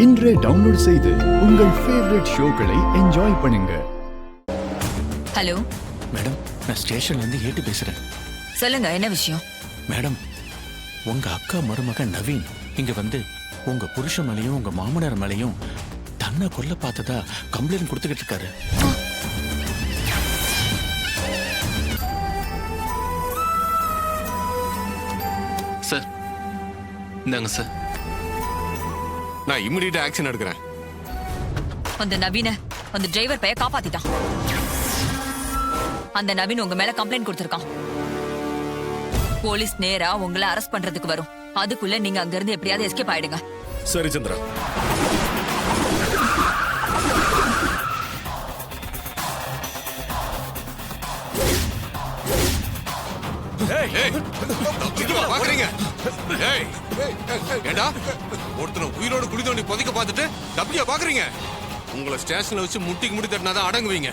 இன்றே டவுன்லோட் செய்து உங்கள் ஃபேவரட் ஷோக்களை என்ஜாய் பண்ணுங்க. ஹலோ மேடம், நான் ஸ்டேஷன்ல இருந்து ஏட்டு பேசுறேன். சொல்லுங்க, என்ன விஷயம்? மேடம், உங்க அக்கா மருமகன் நவீன் இங்க வந்து உங்க புருஷன் மேலையும் உங்க மாமனார் மேலையும் தன்னை கொல்ல பார்த்ததா கம்ப்ளைண்ட் கொடுத்துக்கிட்டு இருக்காரு. சார், இந்தாங்க சார். நான் இமிடியேட்டா ஆக்ஷன் எடுக்கிறேன். அந்த நவீன அந்த டிரைவர் பைய காப்பாத்திட்டான். அந்த நவீன் உங்க மேல கம்ப்ளைண்ட் கொடுத்திருக்கான். போலீஸ் நேரா உங்களை அரெஸ்ட் பண்றதுக்கு வரும். அதுக்குள்ள நீங்க அங்க இருந்து எப்படியாவது எஸ்கேப் ஆயிடுங்க. சரி சந்திரா. ஒருத்தனை உயிரோடு குடி தோண்டி புதைக்க பார்த்துட்டு தப்பியா பாக்குறீங்க? உங்களை ஸ்டேஷன்ல வச்சு முட்டிக்கு முடி தட்டினாதான் அடங்குவீங்க.